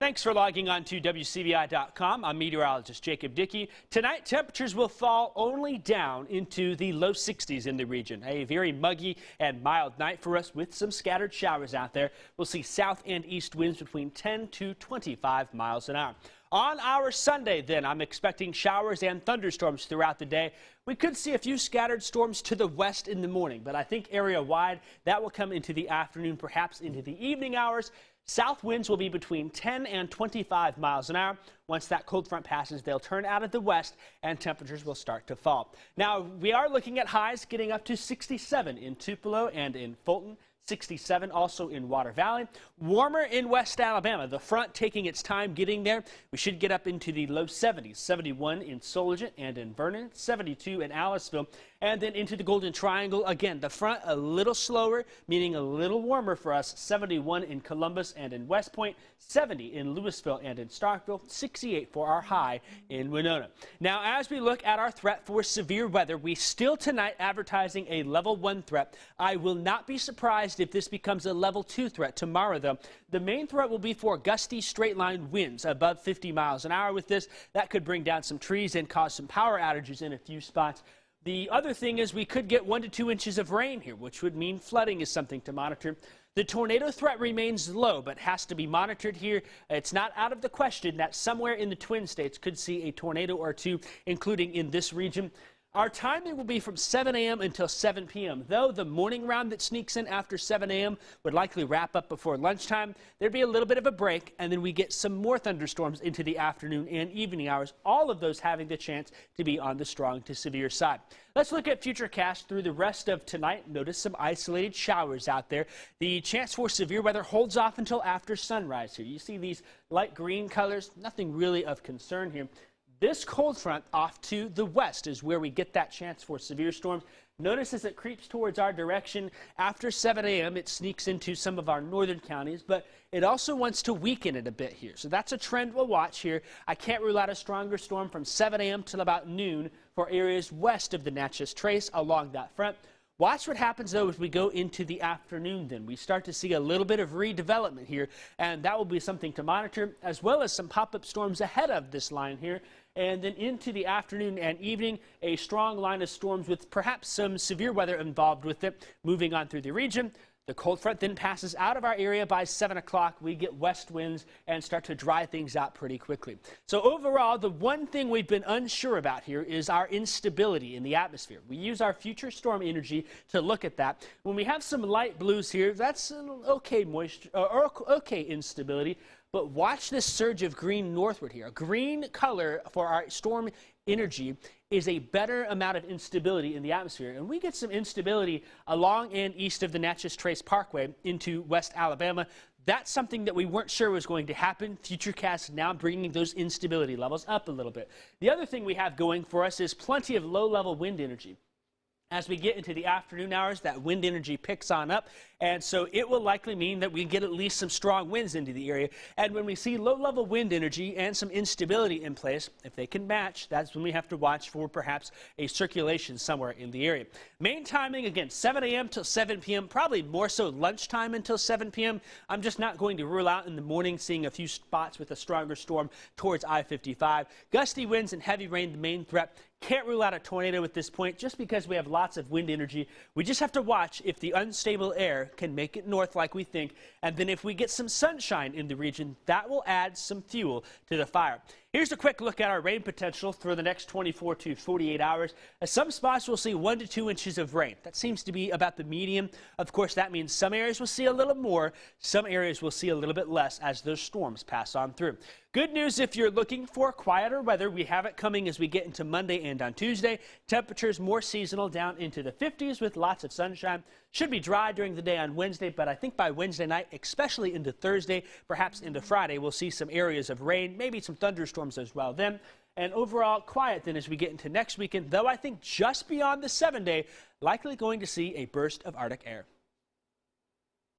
Thanks for logging on to WCBI.com. I'm meteorologist Jacob Dickey. Tonight, temperatures will fall only down into the low 60s in the region. A very muggy and mild night for us with some scattered showers out there. We'll see south and east winds between 10 to 25 miles an hour. On our Sunday, then, I'm expecting showers and thunderstorms throughout the day. We could see a few scattered storms to the west in the morning, but I think area-wide that will come into the afternoon, perhaps into the evening hours. South winds will be between 10 and 25 miles an hour. Once that cold front passes, they'll turn out of the west and temperatures will start to fall. Now, we are looking at highs getting up to 67 in Tupelo and in Fulton. 67 also in Water Valley. Warmer in West Alabama. The front taking its time getting there. We should get up into the low 70s. 71 in Solent and in Vernon. 72 in Aliceville. And then into the Golden Triangle. Again, the front a little slower, meaning a little warmer for us. 71 in Columbus and in West Point. 70 in Louisville and in Starkville. 68 for our high in Winona. Now, as we look at our threat for severe weather, we still tonight advertising a level 1 threat. I will not be surprised if this becomes a level 2 threat tomorrow, though. The main threat will be for gusty straight line winds above 50 miles an hour with this. That could bring down some trees and cause some power outages in a few spots. The other thing is we could get 1 to 2 inches of rain here, which would mean flooding is something to monitor. The tornado threat remains low, but has to be monitored here. It's not out of the question that somewhere in the Twin States could see a tornado or two, including in this region. Our timing will be from 7 a.m. until 7 p.m. Though the morning round that sneaks in after 7 a.m. would likely wrap up before lunchtime, there'd be a little bit of a break, and then we get some more thunderstorms into the afternoon and evening hours, all of those having the chance to be on the strong to severe side. Let's look at futurecast through the rest of tonight. Notice some isolated showers out there. The chance for severe weather holds off until after sunrise here. You see these light green colors, nothing really of concern here. This cold front off to the west is where we get that chance for severe storms. Notice as it creeps towards our direction after 7 a.m. it sneaks into some of our northern counties, but it also wants to weaken it a bit here. So that's a trend we'll watch here. I can't rule out a stronger storm from 7 a.m. till about noon for areas west of the Natchez Trace along that front. Watch what happens, though, as we go into the afternoon then. We start to see a little bit of redevelopment here, and that will be something to monitor, as well as some pop-up storms ahead of this line here. And then into the afternoon and evening, a strong line of storms with perhaps some severe weather involved with it moving on through the region. The cold front then passes out of our area by 7 o'clock. We get west winds and start to dry things out pretty quickly. So overall, the one thing we've been unsure about here is our instability in the atmosphere. We use our future storm energy to look at that. When we have some light blues here, that's an okay moisture or okay instability. But watch this surge of green northward here. A green color for our storm energy is a better amount of instability in the atmosphere. And we get some instability along and east of the Natchez Trace Parkway into West Alabama. That's something that we weren't sure was going to happen. Futurecast now bringing those instability levels up a little bit. The other thing we have going for us is plenty of low-level wind energy. As we get into the afternoon hours, that wind energy picks on up, and so it will likely mean that we get at least some strong winds into the area. And when we see low-level wind energy and some instability in place, if they can match, that's when we have to watch for perhaps a circulation somewhere in the area. Main timing, again, 7 a.m. till 7 p.m., probably more so lunchtime until 7 p.m. I'm just not going to rule out in the morning seeing a few spots with a stronger storm towards I-55. Gusty winds and heavy rain, the main threat. Can't rule out a tornado at this point just because we have lots of wind energy. We just have to watch if the unstable air can make it north like we think. And then if we get some sunshine in the region, that will add some fuel to the fire. Here's a quick look at our rain potential for the next 24 to 48 hours. Some spots will see 1 to 2 inches of rain. That seems to be about the median. Of course, that means some areas will see a little more. Some areas will see a little bit less as those storms pass on through. Good news if you're looking for quieter weather. We have it coming as we get into Monday and on Tuesday. Temperatures more seasonal down into the 50s with lots of sunshine. Should be dry during the day on Wednesday, but I think by Wednesday night, especially into Thursday, perhaps into Friday, we'll see some areas of rain, maybe some thunderstorms as well then. And overall quiet then as we get into next weekend, though I think just beyond the 7-day, likely going to see a burst of Arctic air.